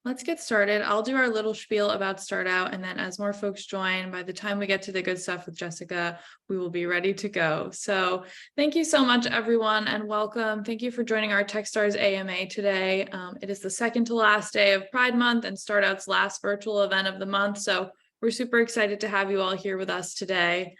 Let's get started. I'll do our little spiel about Start Out, and then as more folks join, by the time we get to the good stuff with Jessica, we will be ready to go. So thank you so much, everyone, and welcome. Thank you for joining our Techstars AMA today. It is the second to last day of Pride Month and Start Out's last virtual event of the month. So we're super excited to have you all here with us today.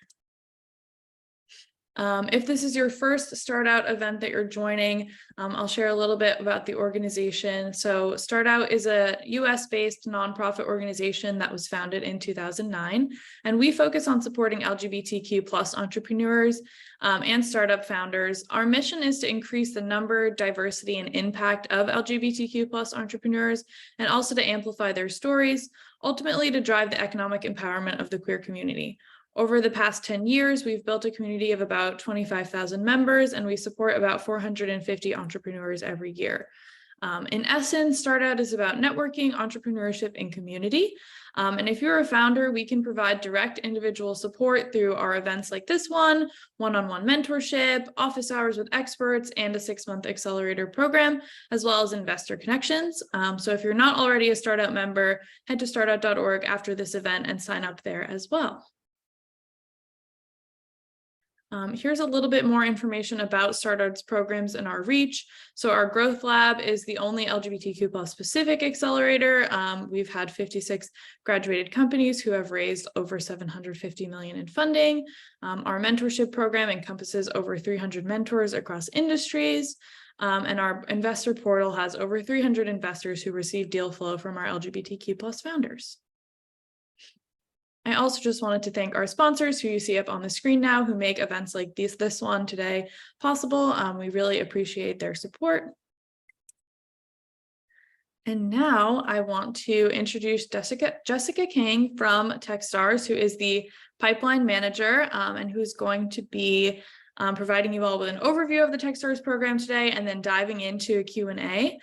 If this is your first Start Out event that you're joining, I'll share a little bit about the organization. So Start Out is a US-based nonprofit organization that was founded in 2009, and we focus on supporting LGBTQ+ entrepreneurs and startup founders. Our mission is to increase the number, diversity, and impact of LGBTQ+ entrepreneurs, and also to amplify their stories, ultimately to drive the economic empowerment of the queer community. Over the past 10 years, we've built a community of about 25,000 members, and we support about 450 entrepreneurs every year. In essence, Start Out is about networking, entrepreneurship, and community. And if you're a founder, we can provide direct individual support through our events like this one-on-one mentorship, office hours with experts, and a 6-month accelerator program, as well as investor connections. So if you're not already a Start Out member, head to startout.org after this event and sign up there as well. Here's a little bit more information about Start Out's programs and our reach. So our Growth Lab is the only LGBTQ+ specific accelerator. We've had 56 graduated companies who have raised over $750 million in funding. Our mentorship program encompasses over 300 mentors across industries. And our investor portal has over 300 investors who receive deal flow from our LGBTQ+ founders. I also just wanted to thank our sponsors who you see up on the screen now, who make events like this one today possible. We really appreciate their support. And now I want to introduce Jessica Kaing from Techstars, who is the pipeline manager and who's going to be providing you all with an overview of the Techstars program today and then diving into a Q&A.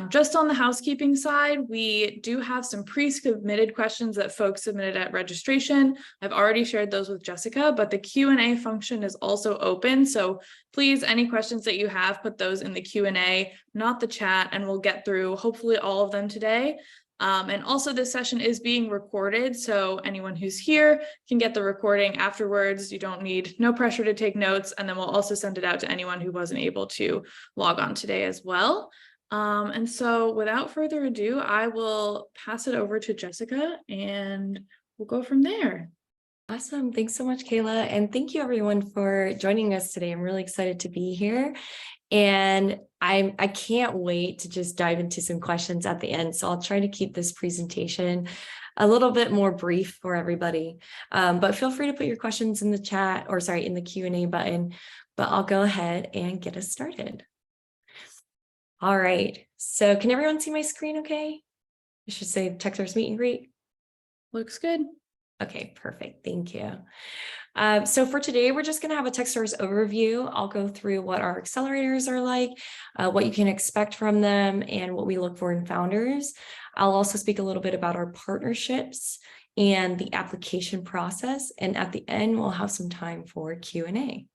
Just on the housekeeping side, we do have some pre-submitted questions that folks submitted at registration. I've already shared those with Jessica, but the Q&A function is also open. So please, any questions that you have, put those in the Q&A, not the chat, and we'll get through hopefully all of them today. And also this session is being recorded, so anyone who's here can get the recording afterwards. You don't need, no pressure to take notes, and then we'll also send it out to anyone who wasn't able to log on today as well. And so without further ado, I will pass it over to Jessica and we'll go from there. Awesome. Thanks so much, Kayla. And thank you everyone for joining us today. I'm really excited to be here. And I can't wait to just dive into some questions at the end. So I'll try to keep this presentation a little bit more brief for everybody. But feel free to put your questions in the chat, or sorry, in the Q&A button, but I'll go ahead and get us started. All right, so can everyone see my screen okay? I should say Techstars meet and greet. Looks good. Okay, perfect, thank you. So for today, we're just gonna have a Techstars overview. I'll go through what our accelerators are like, what you can expect from them, and what we look for in founders. I'll also speak a little bit about our partnerships and the application process. And at the end, we'll have some time for Q&A.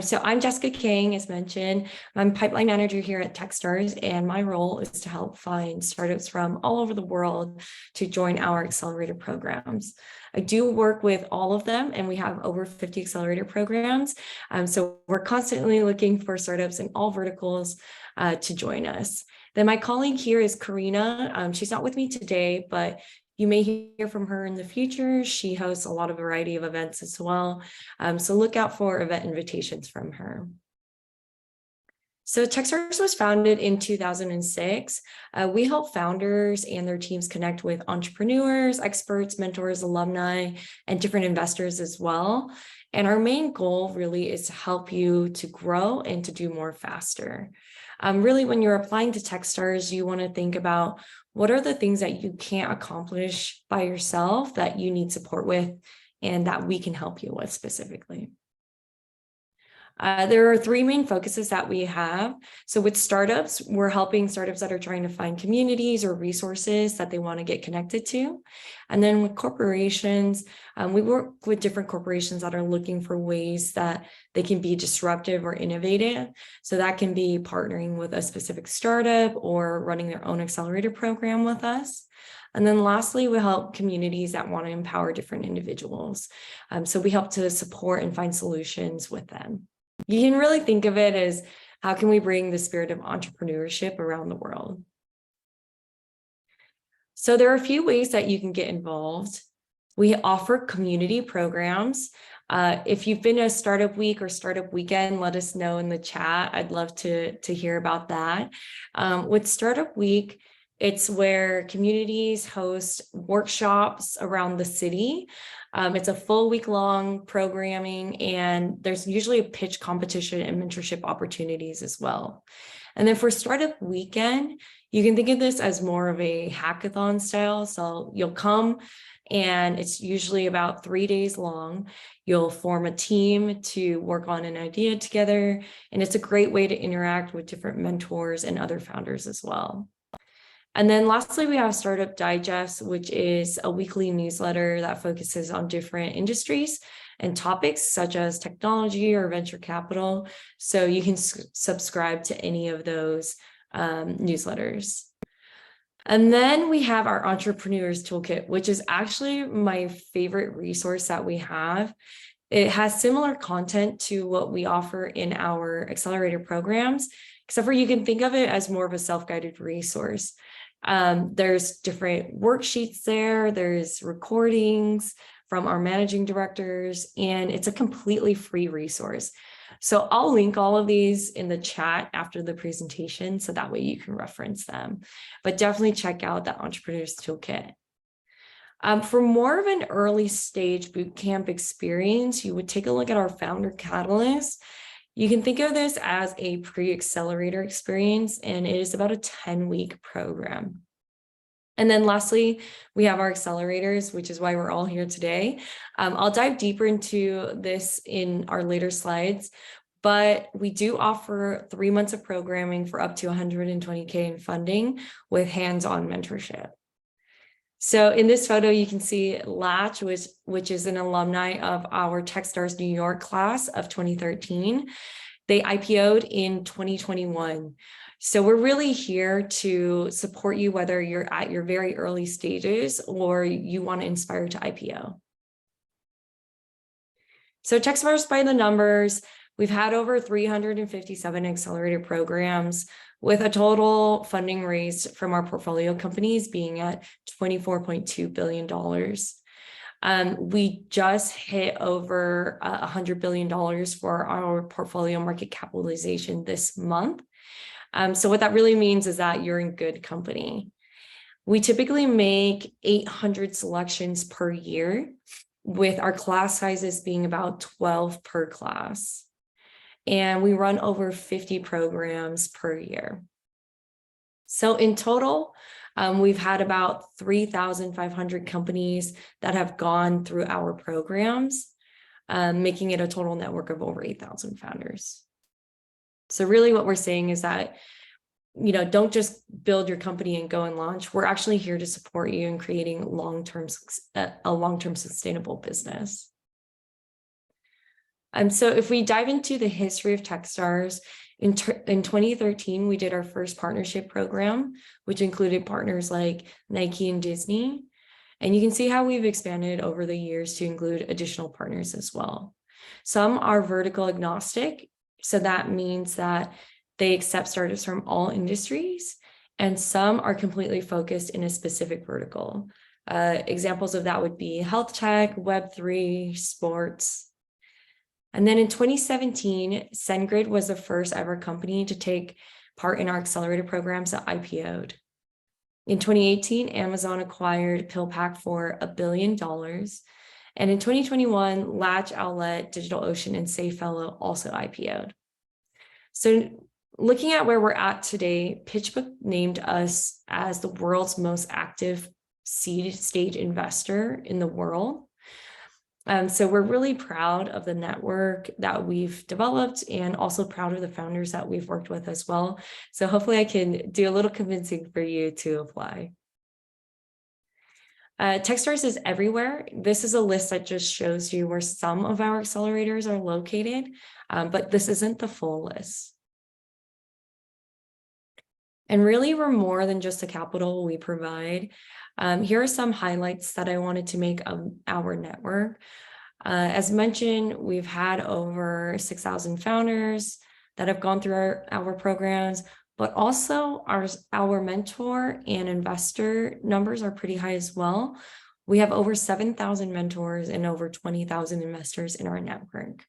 So I'm Jessica Kaing, as mentioned. I'm pipeline manager here at Techstars, and my role is to help find startups from all over the world to join our accelerator programs. I do work with all of them, and we have over 50 accelerator programs. So we're constantly looking for startups in all verticals to join us. Then my colleague here is Karina. She's not with me today, but you may hear from her in the future. She hosts a lot of variety of events as well. So look out for event invitations from her. So Techstars was founded in 2006. We help founders and their teams connect with entrepreneurs, experts, mentors, alumni, and different investors as well. And our main goal really is to help you to grow and to do more faster. Really, when you're applying to Techstars, you want to think about what are the things that you can't accomplish by yourself that you need support with and that we can help you with specifically. There are three main focuses that we have. So with startups, we're helping startups that are trying to find communities or resources that they want to get connected to. And then with corporations, we work with different corporations that are looking for ways that they can be disruptive or innovative. So that can be partnering with a specific startup or running their own accelerator program with us. And then lastly, we help communities that want to empower different individuals. So we help to support and find solutions with them. You can really think of it as how can we bring the spirit of entrepreneurship around the world? So there are a few ways that you can get involved. We offer community programs. If you've been to a startup week or startup weekend, let us know in the chat. I'd love to hear about that. With Startup Week, it's where communities host workshops around the city. It's a full week-long programming, and there's usually a pitch competition and mentorship opportunities as well. And then for Startup Weekend, you can think of this as more of a hackathon style. So you'll come, and it's usually about 3 days long. You'll form a team to work on an idea together, and it's a great way to interact with different mentors and other founders as well. And then lastly, we have Startup Digest, which is a weekly newsletter that focuses on different industries and topics such as technology or venture capital. So you can subscribe to any of those newsletters. And then we have our Entrepreneurs Toolkit, which is actually my favorite resource that we have. It has similar content to what we offer in our accelerator programs, except for you can think of it as more of a self-guided resource. There's different worksheets there, there's recordings from our managing directors, and it's a completely free resource. So I'll link all of these in the chat after the presentation, so that way you can reference them. But definitely check out the Entrepreneurs Toolkit. For more of an early stage bootcamp experience, you would take a look at our Founder Catalyst. You can think of this as a pre-accelerator experience, and it is about a 10-week program. And then lastly, we have our accelerators, which is why we're all here today. I'll dive deeper into this in our later slides, but we do offer 3 months of programming for up to 120K in funding with hands-on mentorship. So in this photo, you can see Latch, which is an alumni of our Techstars New York class of 2013. They IPO'd in 2021. So we're really here to support you, whether you're at your very early stages or you want to inspire to IPO. So Techstars by the numbers, we've had over 357 accelerator programs, with a total funding raised from our portfolio companies being at $24.2 billion. We just hit over $100 billion for our portfolio market capitalization this month. So what that really means is that you're in good company. We typically make 800 selections per year, with our class sizes being about 12 per class. And we run over 50 programs per year. So in total, we've had about 3,500 companies that have gone through our programs, making it a total network of over 8,000 founders. So really what we're saying is that, don't just build your company and go and launch. We're actually here to support you in creating a long-term sustainable business. So if we dive into the history of Techstars, in 2013, we did our first partnership program, which included partners like Nike and Disney. And you can see how we've expanded over the years to include additional partners as well. Some are vertical agnostic, so that means that they accept startups from all industries, and some are completely focused in a specific vertical. Examples of that would be health tech, Web3, sports. And then in 2017, SendGrid was the first ever company to take part in our accelerator programs that IPO'd. In 2018, Amazon acquired PillPack for $1 billion. And in 2021, Latch, Outlet, DigitalOcean, and SafeFellow also IPO'd. So looking at where we're at today, PitchBook named us as the world's most active seed stage investor in the world. So we're really proud of the network that we've developed and also proud of the founders that we've worked with as well. So hopefully I can do a little convincing for you to apply. Techstars is everywhere. This is a list that just shows you where some of our accelerators are located, but this isn't the full list. And really, we're more than just the capital we provide. Here are some highlights that I wanted to make of our network. As mentioned, we've had over 6,000 founders that have gone through our programs, but also our mentor and investor numbers are pretty high as well. We have over 7,000 mentors and over 20,000 investors in our network.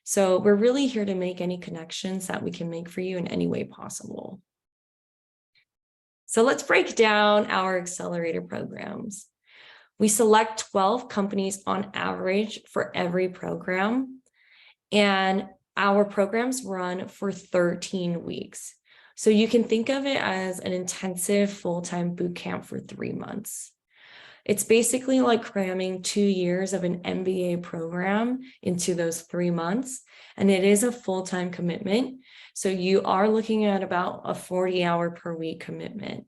So we're really here to make any connections that we can make for you in any way possible. So let's break down our accelerator programs. We select 12 companies on average for every program, and our programs run for 13 weeks. So you can think of it as an intensive full-time boot camp for 3 months. It's basically like cramming 2 years of an MBA program into those 3 months, and it is a full-time commitment. So you are looking at about a 40-hour per week commitment.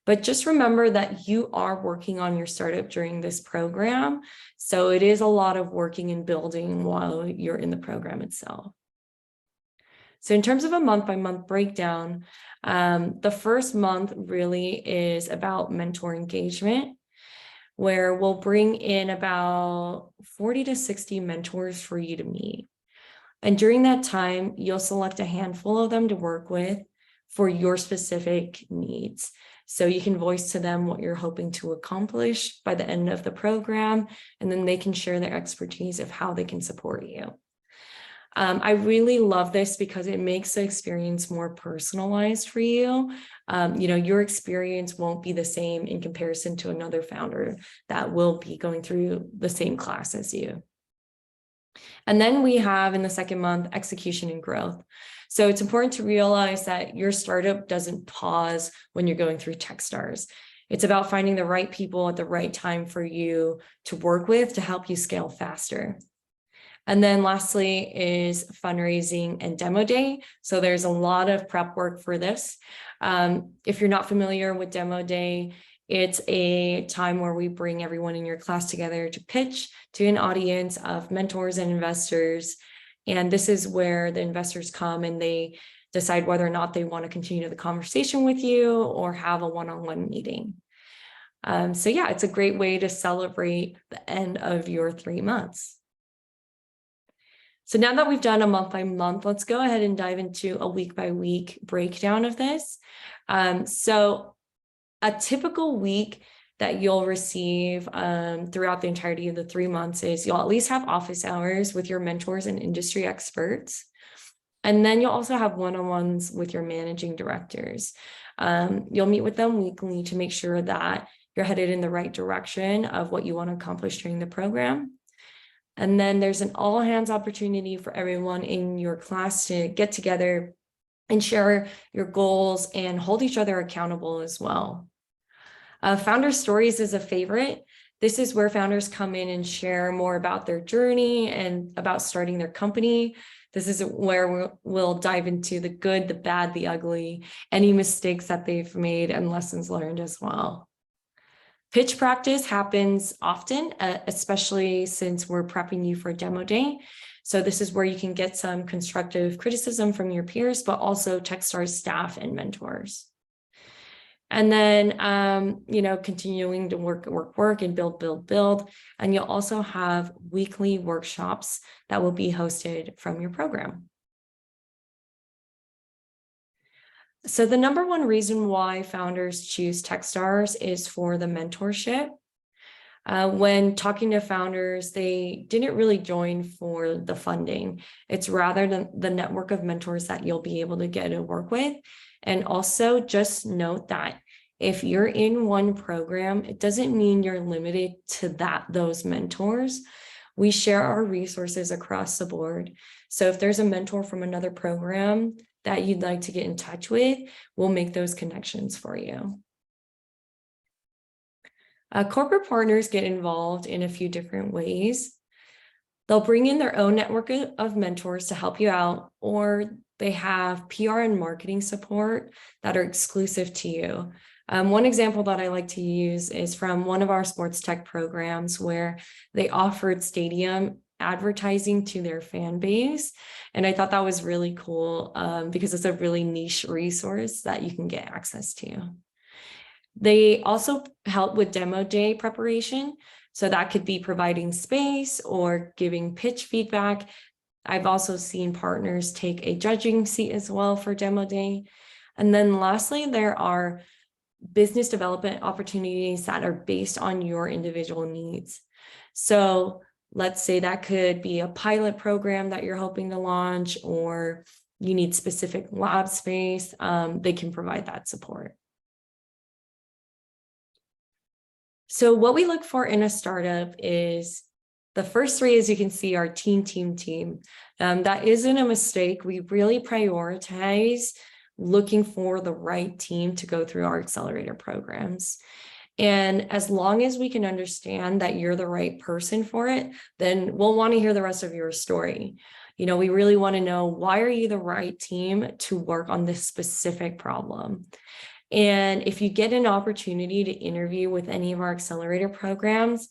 But just remember that you are working on your startup during this program. So it is a lot of working and building while you're in the program itself. So in terms of a month-by-month breakdown, the first month really is about mentor engagement, where we'll bring in about 40 to 60 mentors for you to meet. And during that time, you'll select a handful of them to work with for your specific needs. So you can voice to them what you're hoping to accomplish by the end of the program, and then they can share their expertise of how they can support you. I really love this because it makes the experience more personalized for you. Your experience won't be the same in comparison to another founder that will be going through the same class as you. And then we have in the second month, execution and growth. So it's important to realize that your startup doesn't pause when you're going through Techstars. It's about finding the right people at the right time for you to work with to help you scale faster. And then lastly is fundraising and demo day. So there's a lot of prep work for this. If you're not familiar with demo day, it's a time where we bring everyone in your class together to pitch to an audience of mentors and investors. And this is where the investors come and they decide whether or not they want to continue the conversation with you or have a one-on-one meeting. So yeah, it's a great way to celebrate the end of your 3 months. So now that we've done a month by month, let's go ahead and dive into a week by week breakdown of this. So a typical week that you'll receive throughout the entirety of the 3 months is you'll at least have office hours with your mentors and industry experts. And then you'll also have one-on-ones with your managing directors. You'll meet with them weekly to make sure that you're headed in the right direction of what you want to accomplish during the program. And then there's an all-hands opportunity for everyone in your class to get together and share your goals and hold each other accountable as well. Founder Stories is a favorite. This is where founders come in and share more about their journey and about starting their company. This is where we'll dive into the good, the bad, the ugly, any mistakes that they've made and lessons learned as well. Pitch practice happens often, especially since we're prepping you for demo day. So this is where you can get some constructive criticism from your peers, but also Techstars staff and mentors. And then, continuing to work and build. And you'll also have weekly workshops that will be hosted from your program. So the number one reason why founders choose Techstars is for the mentorship. When talking to founders, they didn't really join for the funding. It's rather the network of mentors that you'll be able to get to work with. And also just note that if you're in one program, it doesn't mean you're limited to those mentors. We share our resources across the board. So if there's a mentor from another program that you'd like to get in touch with, we'll make those connections for you. Corporate partners get involved in a few different ways. They'll bring in their own network of mentors to help you out, or they have PR and marketing support that are exclusive to you. One example that I like to use is from one of our sports tech programs where they offered stadium advertising to their fan base. And I thought that was really cool because it's a really niche resource that you can get access to. They also help with demo day preparation. So that could be providing space or giving pitch feedback. I've also seen partners take a judging seat as well for demo day. And then lastly, there are business development opportunities that are based on your individual needs. So let's say that could be a pilot program that you're hoping to launch, or you need specific lab space. They can provide that support. So what we look for in a startup is the first three, as you can see, are team. That isn't a mistake. We really prioritize looking for the right team to go through our accelerator programs. And as long as we can understand that you're the right person for it, then we'll want to hear the rest of your story. We really want to know, why are you the right team to work on this specific problem? And if you get an opportunity to interview with any of our accelerator programs,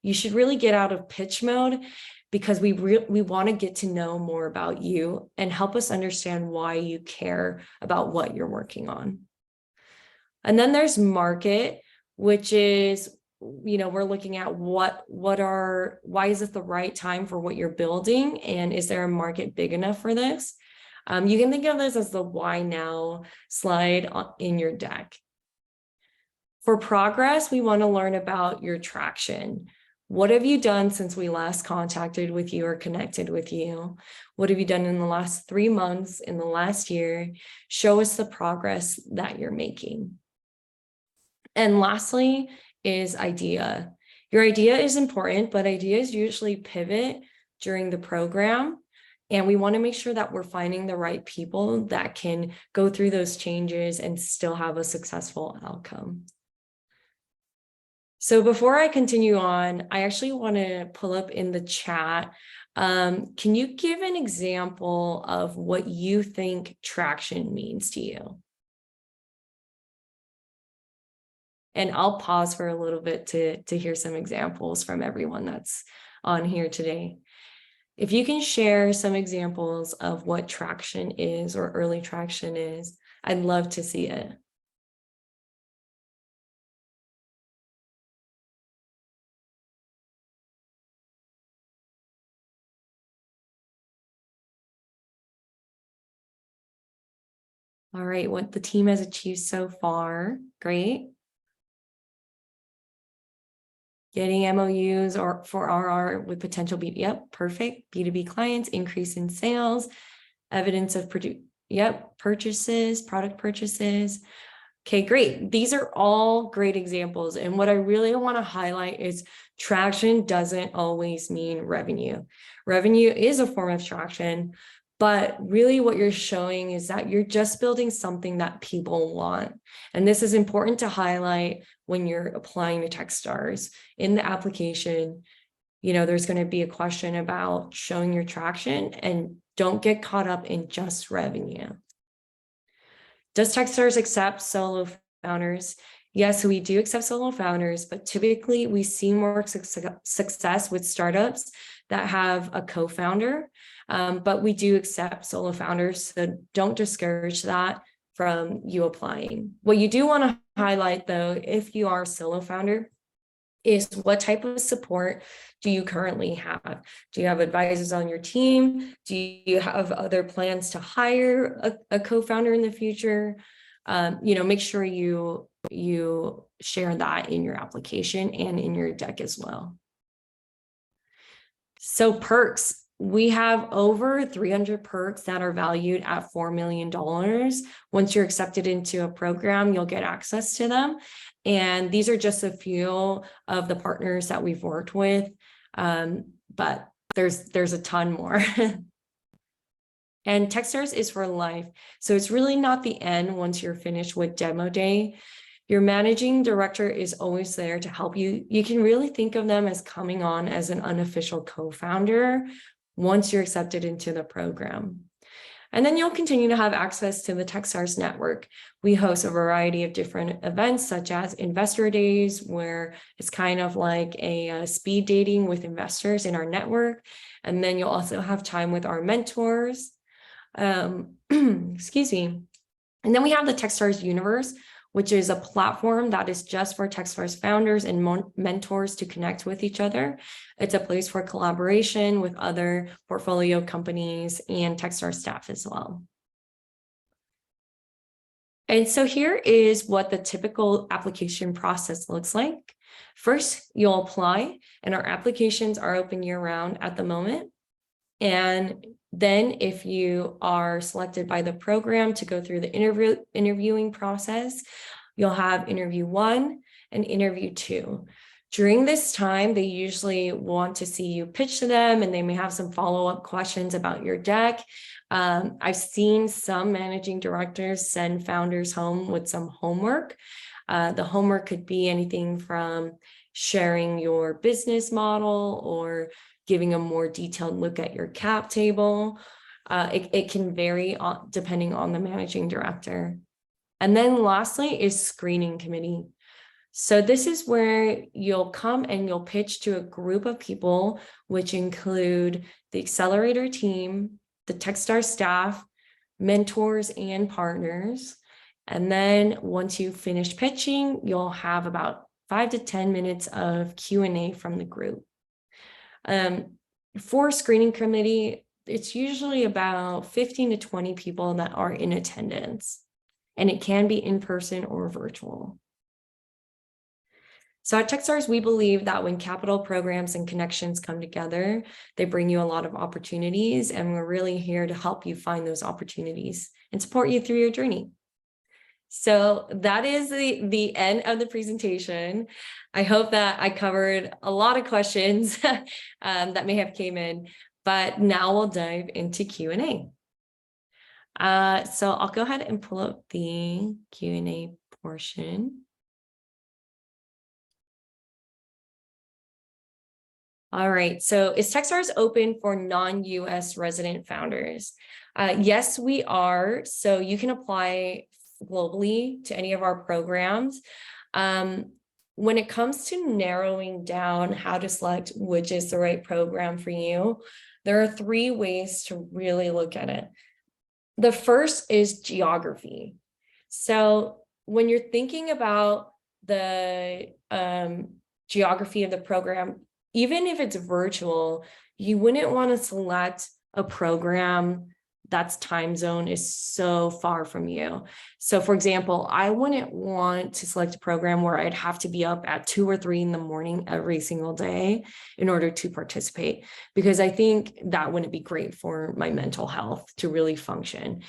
you should really get out of pitch mode, because we want to get to know more about you and help us understand why you care about what you're working on. And then there's market, which is, we're looking at why is it the right time for what you're building? And is there a market big enough for this? You can think of this as the why now slide in your deck. For progress, we want to learn about your traction. What have you done since we last contacted with you or connected with you? What have you done in the last 3 months, in the last year? Show us the progress that you're making. And lastly is idea. Your idea is important, but ideas usually pivot during the program. And we want to make sure that we're finding the right people that can go through those changes and still have a successful outcome. So before I continue on, I actually want to pull up in the chat. Can you give an example of what you think traction means to you? And I'll pause for a little bit to hear some examples from everyone that's on here today. If you can share some examples of what traction is or early traction is, I'd love to see it. All right, what the team has achieved so far, great. Getting MOUs or for RR with potential yep, perfect. B2B clients, increase in sales, evidence of purchases, product purchases. Okay, great. These are all great examples. And what I really want to highlight is traction doesn't always mean revenue. Revenue is a form of traction, but really what you're showing is that you're just building something that people want. And this is important to highlight when you're applying to Techstars. In the application, there's going to be a question about showing your traction, and don't get caught up in just revenue. Does Techstars accept solo founders? Yes, we do accept solo founders, but typically we see more success with startups that have a co-founder, but we do accept solo founders, so don't discourage that from you applying. What you do want to highlight, though, if you are a solo founder, is what type of support do you currently have? Do you have advisors on your team? Do you have other plans to hire a co-founder in the future? Make sure you share that in your application and in your deck as well. So perks. We have over 300 perks that are valued at $4 million. Once you're accepted into a program, you'll get access to them. And these are just a few of the partners that we've worked with, but there's a ton more. And Techstars is for life. So it's really not the end once you're finished with demo day. Your managing director is always there to help you. You can really think of them as coming on as an unofficial co-founder once you're accepted into the program. And then you'll continue to have access to the Techstars network. We host a variety of different events, such as investor days, where it's kind of like a speed dating with investors in our network. And then you'll also have time with our mentors. Excuse me. And then we have the Techstars universe, which is a platform that is just for Techstars founders and mentors to connect with each other. It's a place for collaboration with other portfolio companies and Techstars staff as well. And so here is what the typical application process looks like. First, you'll apply, and our applications are open year-round at the moment. And then if you are selected by the program to go through the interviewing process, you'll have interview 1 and interview 2. During this time, they usually want to see you pitch to them, and they may have some follow-up questions about your deck. I've seen some managing directors send founders home with some homework. The homework could be anything from sharing your business model or giving a more detailed look at your cap table. It can vary depending on the managing director. And then lastly is screening committee. So this is where you'll come and you'll pitch to a group of people, which include the accelerator team, the Techstars staff, mentors, and partners. And then once you finish pitching, you'll have about 5 to 10 minutes of Q&A from the group. For screening committee, it's usually about 15 to 20 people that are in attendance, and it can be in person or virtual. So at Techstars, we believe that when capital programs and connections come together, they bring you a lot of opportunities, and we're really here to help you find those opportunities and support you through your journey. So that is the end of the presentation. I hope that I covered a lot of questions that may have came in, but now we'll dive into Q&A. So I'll go ahead and pull up the Q&A portion. All right, so is Techstars open for non-US resident founders? Yes, we are. So you can apply globally to any of our programs. When it comes to narrowing down how to select which is the right program for you, there are 3 ways to really look at it. The first is geography. So when you're thinking about the geography of the program, even if it's virtual, you wouldn't want to select a program that's time zone is so far from you. So for example, I wouldn't want to select a program where I'd have to be up at 2 or 3 in the morning every single day in order to participate, because I think that wouldn't be great for my mental health to really function.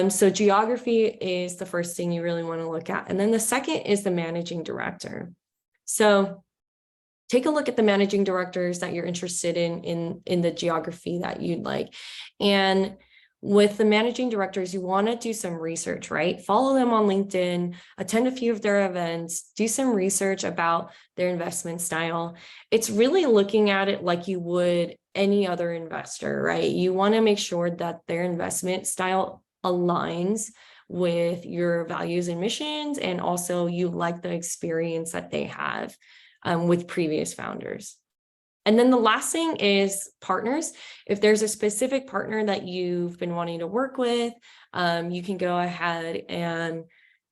So geography is the first thing you really want to look at. And then the second is the managing director. So take a look at the managing directors that you're interested in the geography that you'd like. And with the managing directors, you want to do some research, right? Follow them on LinkedIn, attend a few of their events, do some research about their investment style. It's really looking at it like you would any other investor, right? You want to make sure that their investment style aligns with your values and missions, and also you like the experience that they have with previous founders. And then the last thing is partners. If there's a specific partner that you've been wanting to work with, you can go ahead and,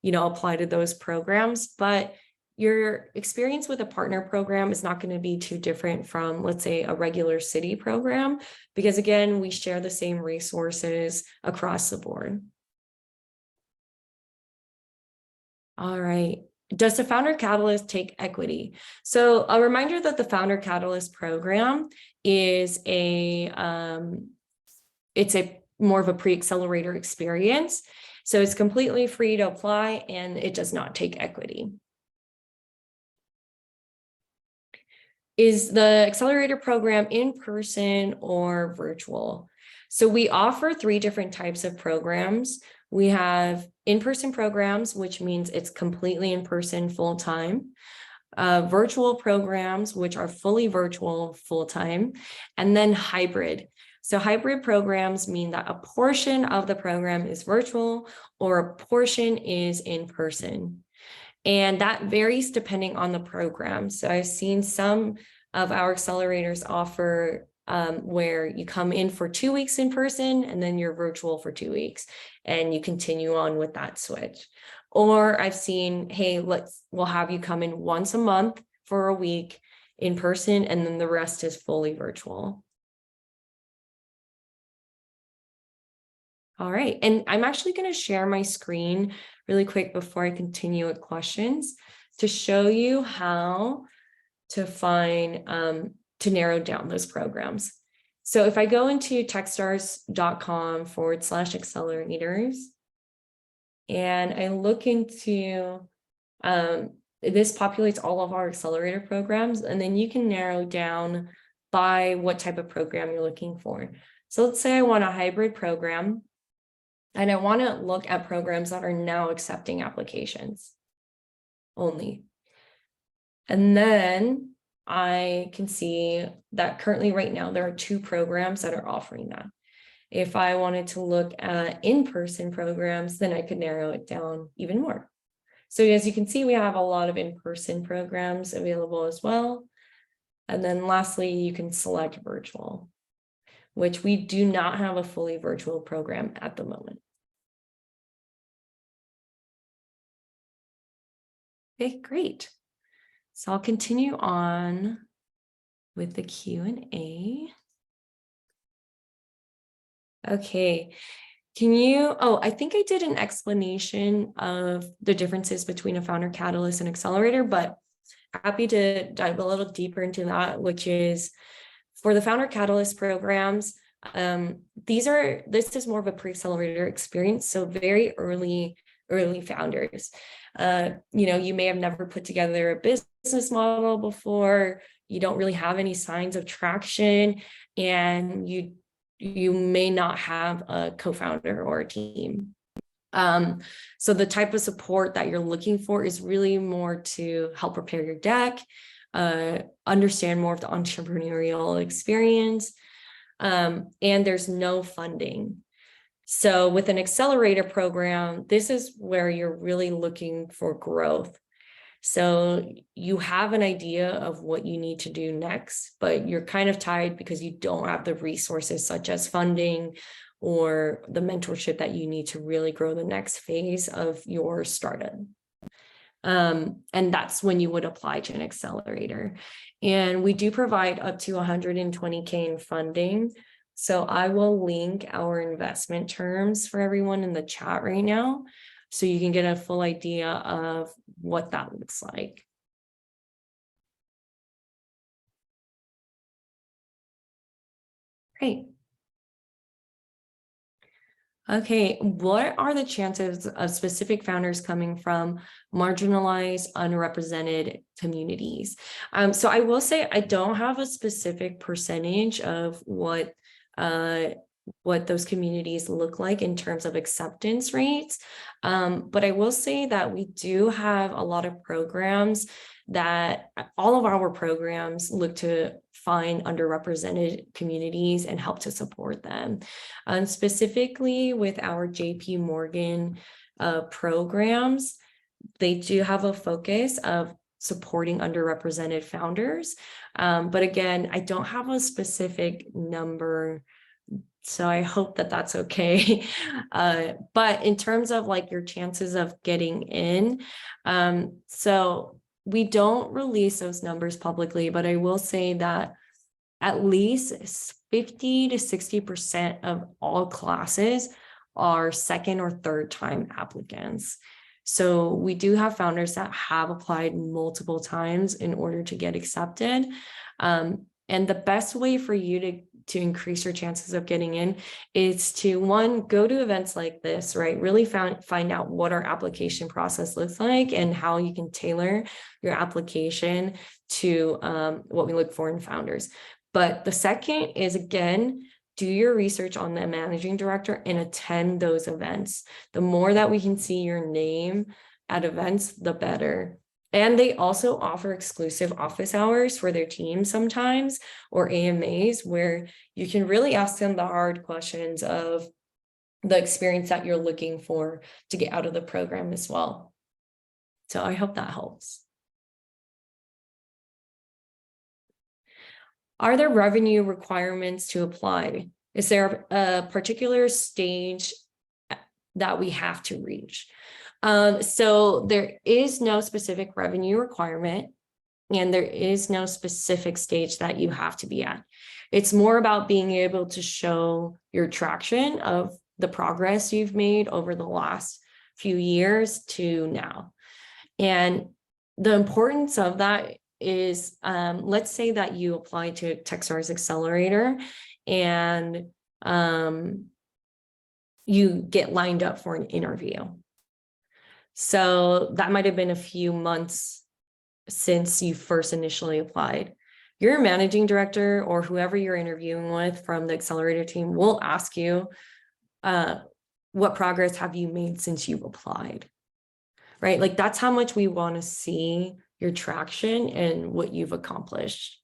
apply to those programs. But your experience with a partner program is not going to be too different from, let's say, a regular city program, because again, we share the same resources across the board. All right. Does the Founder Catalyst take equity? So a reminder that the Founder Catalyst program is it's more of a pre-accelerator experience. So it's completely free to apply, and it does not take equity. Is the accelerator program in person or virtual? So we offer 3 different types of programs. We have in-person programs, which means it's completely in-person full-time. Virtual programs, which are fully virtual full-time, and then hybrid. So hybrid programs mean that a portion of the program is virtual or a portion is in person. And that varies depending on the program. So I've seen some of our accelerators offer where you come in for 2 weeks in person and then you're virtual for 2 weeks and you continue on with that switch. Or I've seen, hey, we'll have you come in once a month for a week in person and then the rest is fully virtual. All right, and I'm actually going to share my screen really quick before I continue with questions to show you how to find, to narrow down those programs. So if I go into techstars.com/accelerators, and I look into, this populates all of our accelerator programs, and then you can narrow down by what type of program you're looking for. So let's say I want a hybrid program, and I want to look at programs that are now accepting applications only. And then I can see that currently right now, there are 2 programs that are offering that. If I wanted to look at in-person programs, then I could narrow it down even more. So as you can see, we have a lot of in-person programs available as well. And then lastly, you can select virtual, which we do not have a fully virtual program at the moment. Okay, great. So I'll continue on with the Q&A. Okay, I think I did an explanation of the differences between a founder catalyst and accelerator, but happy to dive a little deeper into that, which is for the founder catalyst programs, this is more of a pre-accelerator experience. So very early founders. You may have never put together a business model before, you don't really have any signs of traction, and you may not have a co-founder or a team. So the type of support that you're looking for is really more to help prepare your deck, understand more of the entrepreneurial experience, and there's no funding. So with an accelerator program, this is where you're really looking for growth. So you have an idea of what you need to do next, but you're kind of tied because you don't have the resources such as funding or the mentorship that you need to really grow the next phase of your startup. And that's when you would apply to an accelerator. And we do provide up to 120K in funding. So I will link our investment terms for everyone in the chat right now, so you can get a full idea of what that looks like. Great. Okay, what are the chances of specific founders coming from marginalized, unrepresented communities? So I will say I don't have a specific percentage of what those communities look like in terms of acceptance rates. But I will say that we do have a lot of programs that all of our programs look to find underrepresented communities and help to support them. Specifically with our JP Morgan programs, they do have a focus of supporting underrepresented founders. But again, I don't have a specific number, so I hope that that's okay. But in terms of like your chances of getting in, so we don't release those numbers publicly, but I will say that at least 50 to 60% of all classes are second or third time applicants. So we do have founders that have applied multiple times in order to get accepted. And the best way for you to increase your chances of getting in is to, one, go to events like this, right? Really find out what our application process looks like and how you can tailor your application to what we look for in founders. But the second is, again, do your research on the managing director and attend those events. The more that we can see your name at events, the better. And they also offer exclusive office hours for their team sometimes, or AMAs, where you can really ask them the hard questions of the experience that you're looking for to get out of the program as well. So I hope that helps. Are there revenue requirements to apply? Is there a particular stage that we have to reach? So there is no specific revenue requirement, and there is no specific stage that you have to be at. It's more about being able to show your traction of the progress you've made over the last few years to now. And the importance of that is, let's say that you apply to Techstars Accelerator and you get lined up for an interview. So that might have been a few months since you first initially applied. Your managing director or whoever you're interviewing with from the accelerator team will ask you, what progress have you made since you've applied? Right? Like, that's how much we want to see your traction and what you've accomplished.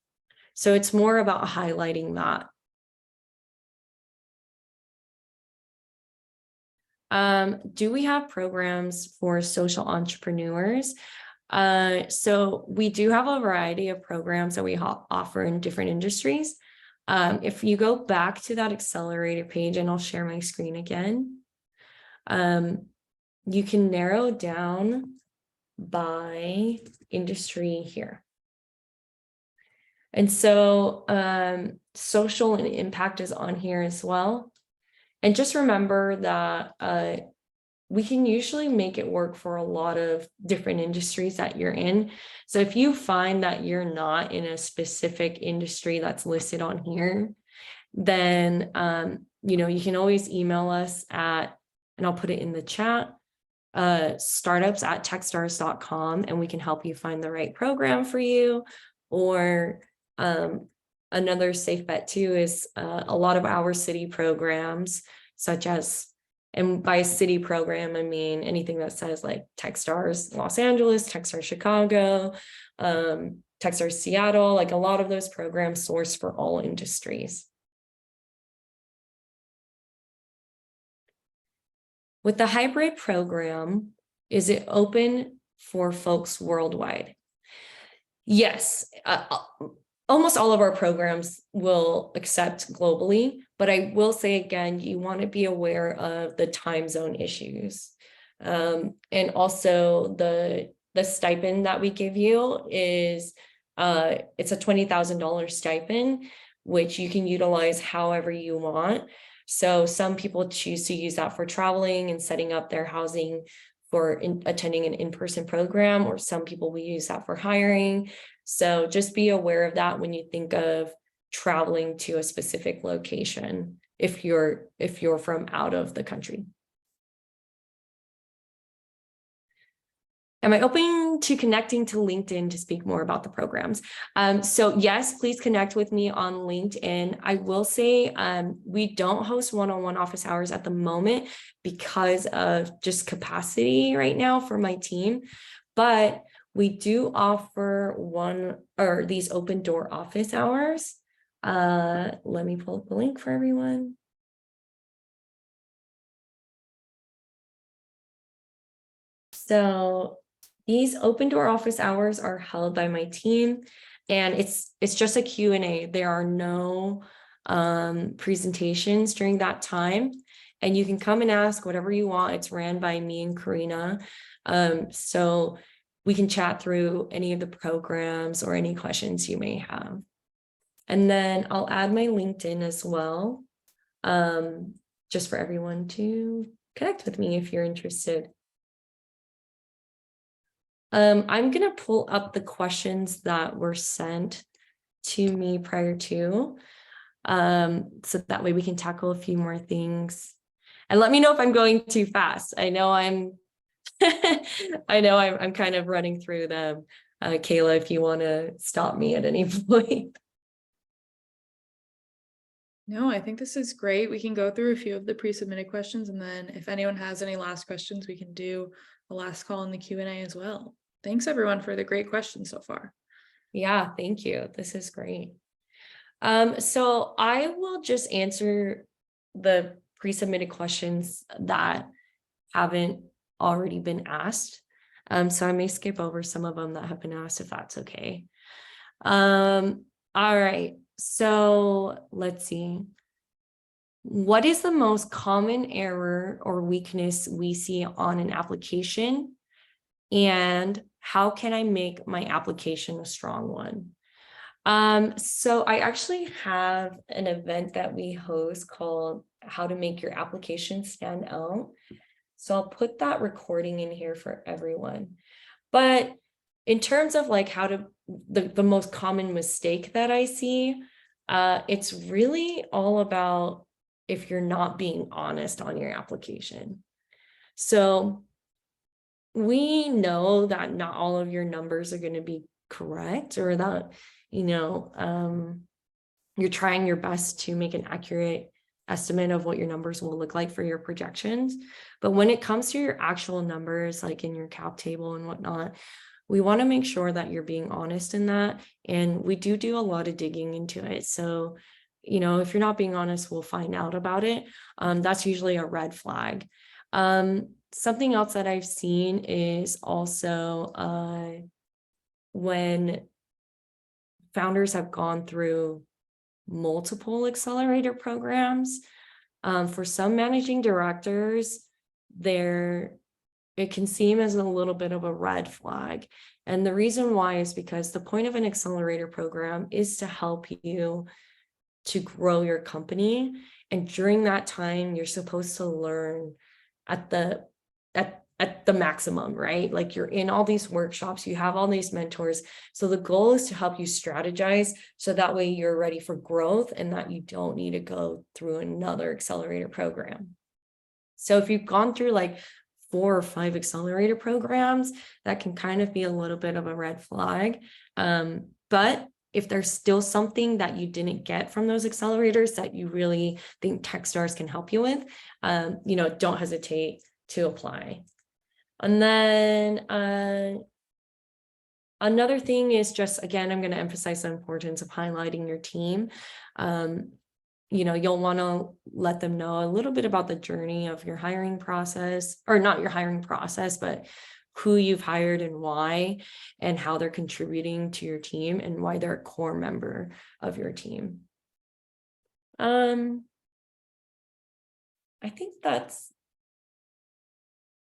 So it's more about highlighting that. Do we have programs for social entrepreneurs? So we do have a variety of programs that we offer in different industries. If you go back to that accelerator page, and I'll share my screen again, you can narrow down by industry here. And so social and impact is on here as well. And just remember that we can usually make it work for a lot of different industries that you're in. So if you find that you're not in a specific industry that's listed on here, then you can always email us at, and I'll put it in the chat, startups@techstars.com, and we can help you find the right program for you. Or another safe bet too is a lot of our city programs, such as, and by city program, I mean anything that says like Techstars Los Angeles, Techstars Chicago, Techstars Seattle, like a lot of those programs source for all industries. With the hybrid program, is it open for folks worldwide? Yes, almost all of our programs will accept globally, but I will say again, you want to be aware of the time zone issues. And also the stipend that we give you is, it's a $20,000 stipend, which you can utilize however you want. So some people choose to use that for traveling and setting up their housing for attending an in-person program, or some people will use that for hiring. So just be aware of that when you think of traveling to a specific location, if you're from out of the country. Am I open to connecting to LinkedIn to speak more about the programs? So yes, please connect with me on LinkedIn. I will say we don't host one-on-one office hours at the moment because of just capacity right now for my team, but we do offer these open door office hours. Let me pull up the link for everyone. So these open door office hours are held by my team, and it's just a Q&A. There are no presentations during that time, and you can come and ask whatever you want. It's ran by me and Karina. So we can chat through any of the programs or any questions you may have. And then I'll add my LinkedIn as well, just for everyone to connect with me if you're interested. I'm going to pull up the questions that were sent to me prior to, so that way we can tackle a few more things. And let me know if I'm going too fast. I know I'm kind of running through them. Kayla, if you want to stop me at any point. No, I think this is great. We can go through a few of the pre-submitted questions, and then if anyone has any last questions, we can do a last call in the Q&A as well. Thanks everyone for the great questions so far. Yeah, thank you. This is great. So I will just answer the pre-submitted questions that haven't already been asked. So I may skip over some of them that have been asked if that's okay. All right. So let's see. What is the most common error or weakness we see on an application? And how can I make my application a strong one? So I actually have an event that we host called How to Make Your Application Stand Out. So I'll put that recording in here for everyone. But in terms of like how to, the most common mistake that I see, it's really all about if you're not being honest on your application. So we know that not all of your numbers are going to be correct, or that, you're trying your best to make an accurate estimate of what your numbers will look like for your projections. But when it comes to your actual numbers, like in your cap table and whatnot, we want to make sure that you're being honest in that. And we do a lot of digging into it. So, if you're not being honest, we'll find out about it. That's usually a red flag. Something else that I've seen is also when founders have gone through multiple accelerator programs. For some managing directors, it can seem as a little bit of a red flag. And the reason why is because the point of an accelerator program is to help you to grow your company. And during that time, you're supposed to learn at the maximum, right? Like you're in all these workshops, you have all these mentors. So the goal is to help you strategize so that way you're ready for growth and that you don't need to go through another accelerator program. So if you've gone through like 4 or 5 accelerator programs, that can kind of be a little bit of a red flag. But if there's still something that you didn't get from those accelerators that you really think Techstars can help you with, don't hesitate to apply. And then another thing is just, again, I'm going to emphasize the importance of highlighting your team. You'll want to let them know a little bit about the journey of your hiring process, or not your hiring process, but who you've hired and why, and how they're contributing to your team and why they're a core member of your team. I think that's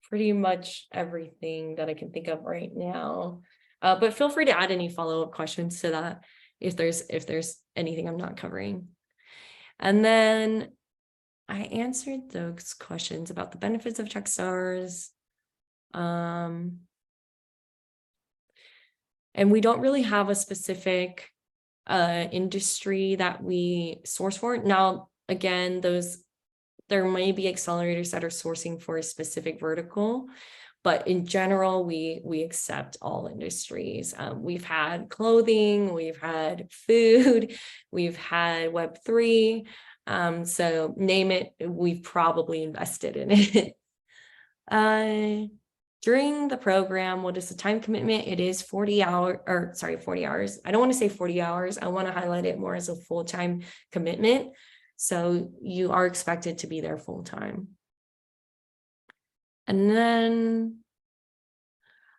pretty much everything that I can think of right now. But feel free to add any follow-up questions to that if there's anything I'm not covering. And then I answered those questions about the benefits of Techstars. And we don't really have a specific industry that we source for. Now, again, there may be accelerators that are sourcing for a specific vertical, but in general, we accept all industries. We've had clothing, we've had food, we've had Web3. So name it, we've probably invested in it. During the program, what is the time commitment? It is 40 hours. I don't want to say 40 hours. I want to highlight it more as a full-time commitment. So you are expected to be there full-time. And then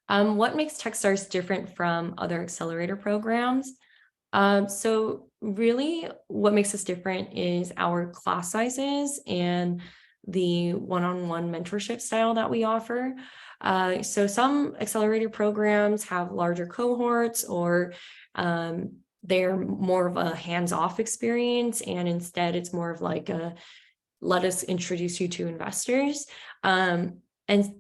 what makes Techstars different from other accelerator programs? So really what makes us different is our class sizes and the one-on-one mentorship style that we offer. So some accelerator programs have larger cohorts, or they're more of a hands-off experience, and instead it's more of like a let us introduce you to investors. And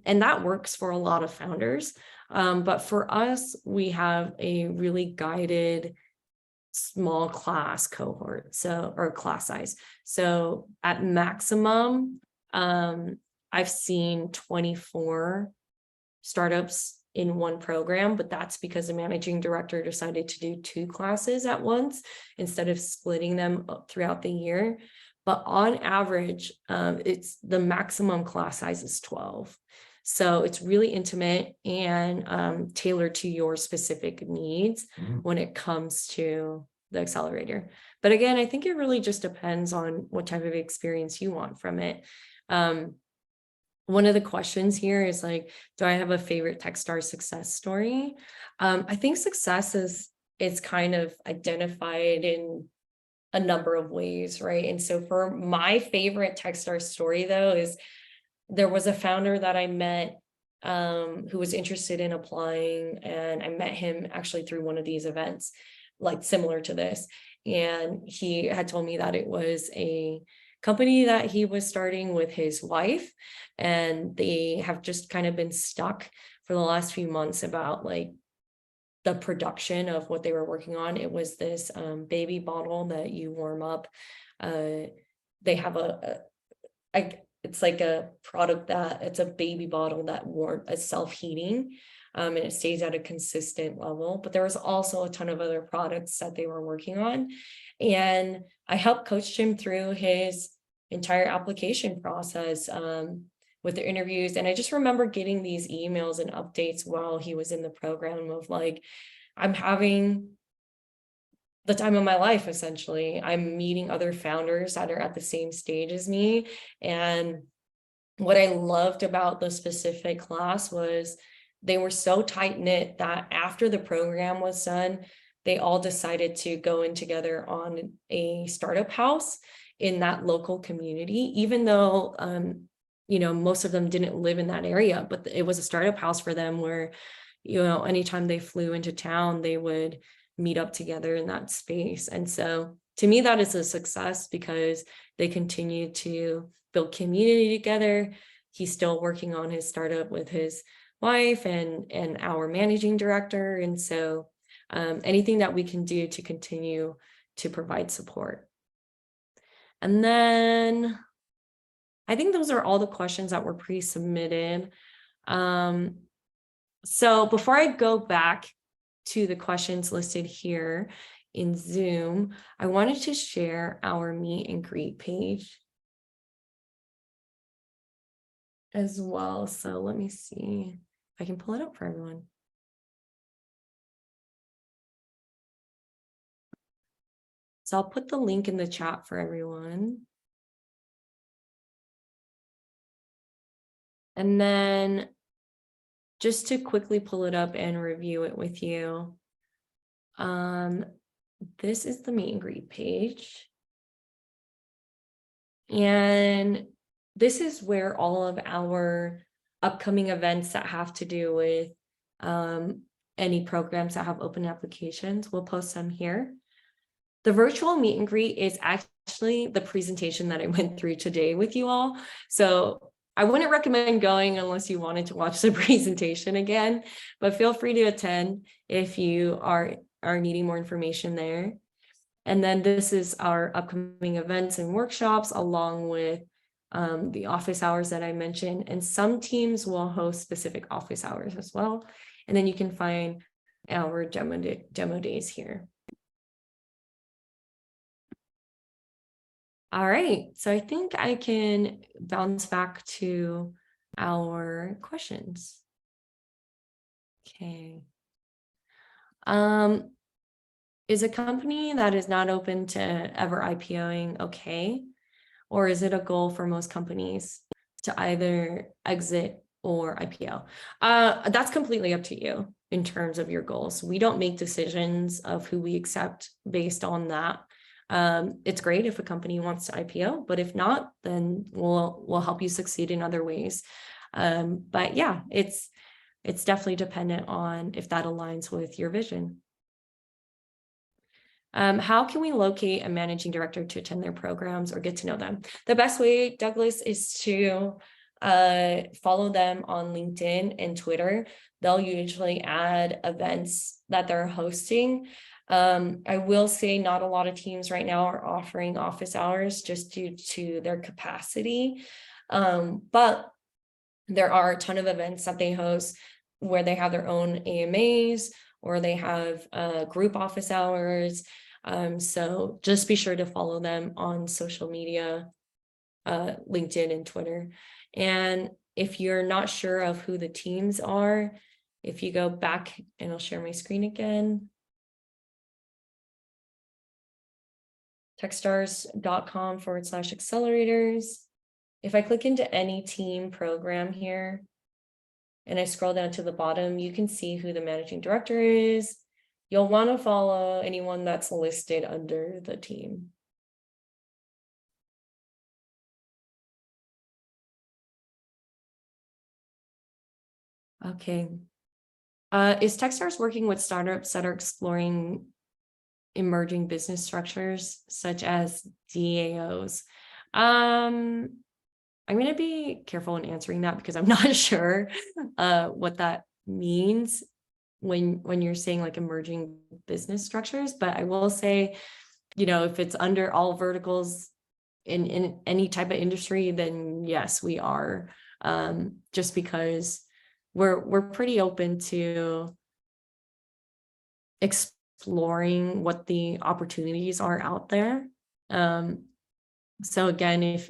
that works for a lot of founders. But for us, we have a really guided small class cohort, or class size. So at maximum, I've seen 24 startups in one program, but that's because the managing director decided to do 2 classes at once instead of splitting them up throughout the year. But on average, it's the maximum class size is 12. So it's really intimate and tailored to your specific needs when it comes to the accelerator. But again, I think it really just depends on what type of experience you want from it. One of the questions here is like, do I have a favorite Techstars success story? I think success is kind of identified in a number of ways, right? And so for my favorite Techstars story though, is there was a founder that I met who was interested in applying, and I met him actually through one of these events, like similar to this. And he had told me that it was a company that he was starting with his wife, and they have just kind of been stuck for the last few months about like the production of what they were working on. It was this baby bottle that you warm up. They have it's like a product that it's a baby bottle that is self-heating, and it stays at a consistent level. But there was also a ton of other products that they were working on. And I helped coach him through his entire application process with the interviews. And I just remember getting these emails and updates while he was in the program of like, I'm having the time of my life, essentially. I'm meeting other founders that are at the same stage as me. And what I loved about the specific class was they were so tight-knit that after the program was done, they all decided to go in together on a startup house in that local community, even though most of them didn't live in that area, but it was a startup house for them where, anytime they flew into town, they would meet up together in that space. And so to me, that is a success because they continue to build community together. He's still working on his startup with his wife and our managing director. And so anything that we can do to continue to provide support. And then I think those are all the questions that were pre-submitted. So before I go back to the questions listed here in Zoom, I wanted to share our meet and greet page as well. So let me see if I can pull it up for everyone. So I'll put the link in the chat for everyone. And then just to quickly pull it up and review it with you. This is the meet and greet page. And this is where all of our upcoming events that have to do with any programs that have open applications, we'll post them here. The virtual meet and greet is actually the presentation that I went through today with you all. So I wouldn't recommend going unless you wanted to watch the presentation again, but feel free to attend if you are needing more information there. And then this is our upcoming events and workshops along with the office hours that I mentioned, and some teams will host specific office hours as well. And then you can find our demo days here. All right, so I think I can bounce back to our questions. Okay. Is a company that is not open to ever IPOing okay? Or is it a goal for most companies to either exit or IPO? That's completely up to you in terms of your goals. We don't make decisions of who we accept based on that. It's great if a company wants to IPO, but if not, then we'll help you succeed in other ways. But yeah, it's definitely dependent on if that aligns with your vision. How can we locate a managing director to attend their programs or get to know them? The best way, Douglas, is to follow them on LinkedIn and Twitter. They'll usually add events that they're hosting. I will say not a lot of teams right now are offering office hours just due to their capacity. But there are a ton of events that they host. where they have their own AMAs or they have group office hours. So just be sure to follow them on social media, LinkedIn and Twitter. And if you're not sure of who the teams are, if you go back, and I'll share my screen again, techstars.com/accelerators. If I click into any team program here, and I scroll down to the bottom, you can see who the managing director is. You'll want to follow anyone that's listed under the team. Okay. Is Techstars working with startups that are exploring emerging business structures such as DAOs? I'm going to be careful in answering that because I'm not sure what that means when you're saying like emerging business structures, but I will say, if it's under all verticals in any type of industry, then yes, we are, just because we're pretty open to exploring what the opportunities are out there. So again, if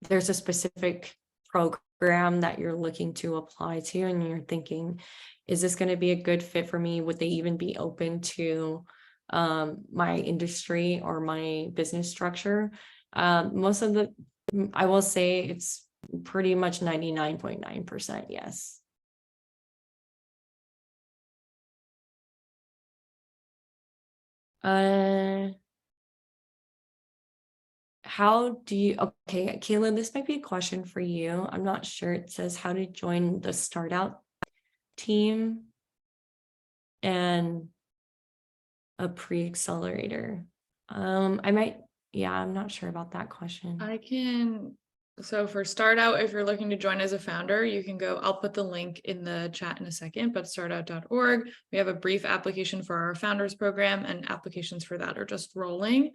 there's a specific program that you're looking to apply to and you're thinking, is this going to be a good fit for me? Would they even be open to my industry or my business structure? I will say it's pretty much 99.9% yes. How do you, okay, Kayla, this might be a question for you. I'm not sure. It says how to join the start out team and a pre-accelerator. I'm not sure about that question. So for start out, if you're looking to join as a founder, you can go, I'll put the link in the chat in a second, but startout.org. We have a brief application for our founders program, and applications for that are just rolling.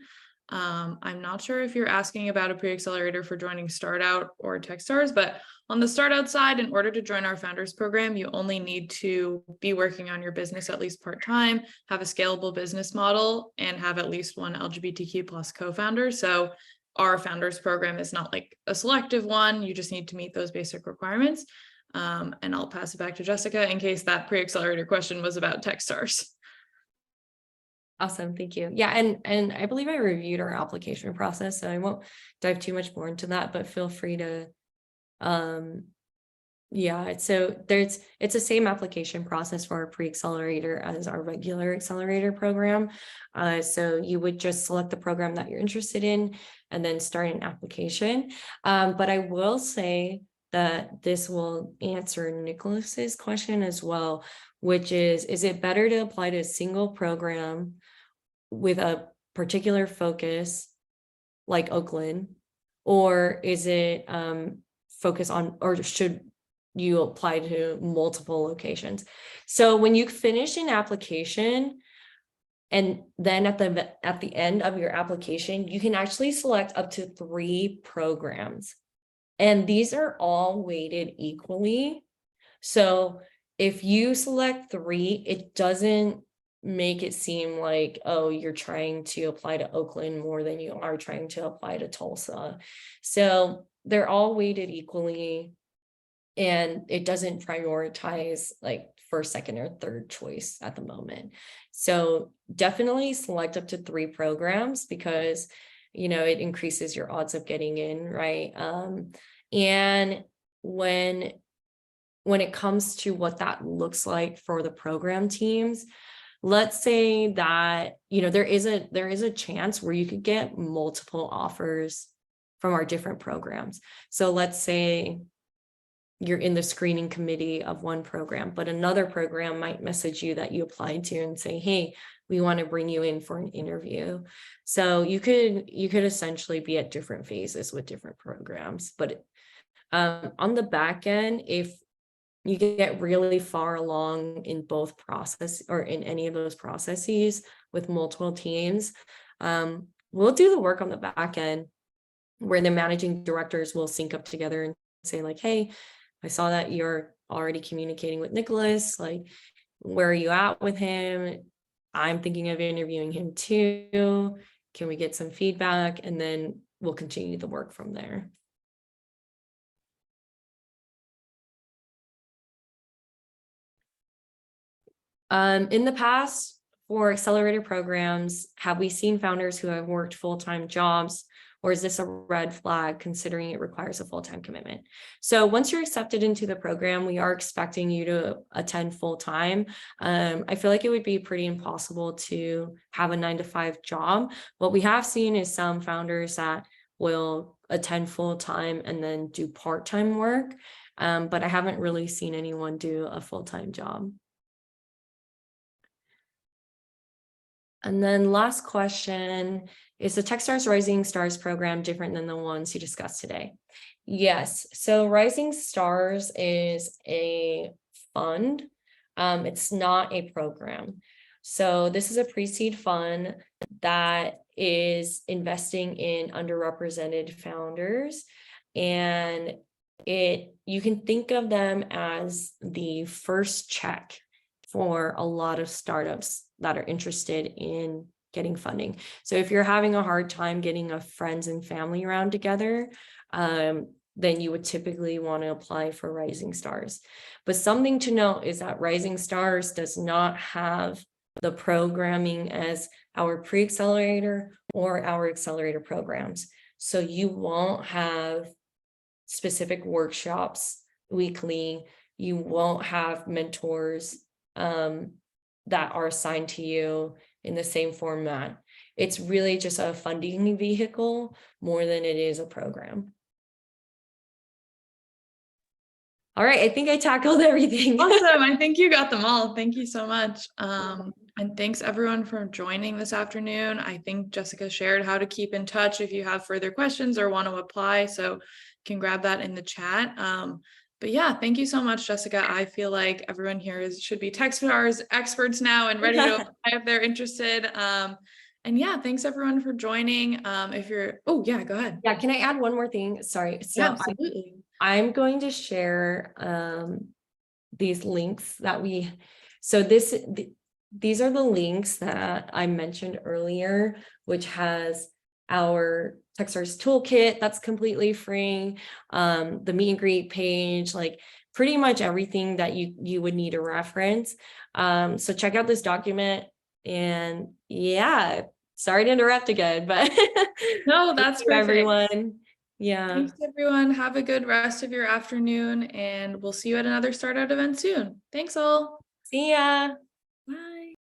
I'm not sure if you're asking about a pre-accelerator for joining Startout or Techstars, but on the Startout side, in order to join our founders program, you only need to be working on your business at least part-time, have a scalable business model, and have at least one LGBTQ plus co-founder. So our founders program is not like a selective one. You just need to meet those basic requirements. And I'll pass it back to Jessica in case that pre-accelerator question was about Techstars. Awesome. Thank you. Yeah. And I believe I reviewed our application process, so I won't dive too much more into that, but feel free to, so it's the same application process for our pre-accelerator as our regular accelerator program. So you would just select the program that you're interested in and then start an application. But I will say that this will answer Nicholas's question as well, which is it better to apply to a single program with a particular focus like Oakland, or is it focus on, or should you apply to multiple locations? So when you finish an application, and then at the end of your application, you can actually select up to 3 programs, and these are all weighted equally. So if you select 3, it doesn't make it seem like, oh, you're trying to apply to Oakland more than you are trying to apply to Tulsa. So they're all weighted equally, and it doesn't prioritize like first, second, or third choice at the moment. So definitely select up to 3 programs because, it increases your odds of getting in, right? And when it comes to what that looks like for the program teams, let's say that, there is a chance where you could get multiple offers from our different programs. So let's say you're in the screening committee of one program, but another program might message you that you applied to and say, hey, we want to bring you in for an interview. So you could essentially be at different phases with different programs. But on the back end, if you get really far along in both process or in any of those processes with multiple teams, we'll do the work on the back end where the managing directors will sync up together and say like, hey, I saw that you're already communicating with Nicholas, like, where are you at with him? I'm thinking of interviewing him too. Can we get some feedback? And then we'll continue the work from there. In the past, for accelerator programs, have we seen founders who have worked full-time jobs, or is this a red flag considering it requires a full-time commitment? So once you're accepted into the program, we are expecting you to attend full-time. I feel like it would be pretty impossible to have a 9-to-5 job. What we have seen is some founders that will attend full-time and then do part-time work, but I haven't really seen anyone do a full-time job. And then last question, is the Techstars Rising Stars program different than the ones you discussed today? Yes, so Rising Stars is a fund. It's not a program. So this is a pre-seed fund that is investing in underrepresented founders, and you can think of them as the first check for a lot of startups that are interested in getting funding. So if you're having a hard time getting a friends and family around together, then you would typically want to apply for Rising Stars. But something to note is that Rising Stars does not have the programming as our pre-accelerator or our accelerator programs. So you won't have specific workshops weekly. You won't have mentors that are assigned to you in the same format. It's really just a funding vehicle more than it is a program. All right, I think I tackled everything. Awesome. I think you got them all. Thank you so much. And thanks everyone for joining this afternoon. I think Jessica shared how to keep in touch if you have further questions or want to apply. So you can grab that in the chat. But yeah, thank you so much, Jessica. I feel like everyone here should be Techstars experts now and ready to apply if they're interested. And yeah, thanks everyone for joining. If you're, oh yeah, go ahead. Yeah, can I add one more thing? Sorry. So yeah, absolutely. I'm going to share these links that these are the links that I mentioned earlier, which has our Techstars toolkit that's completely free, the meet and greet page, like pretty much everything that you would need to reference. So check out this document, and yeah, sorry to interrupt again, but no, that's perfect. Everyone. Yeah. Thanks everyone. Have a good rest of your afternoon, and we'll see you at another Startup event soon. Thanks all. See ya.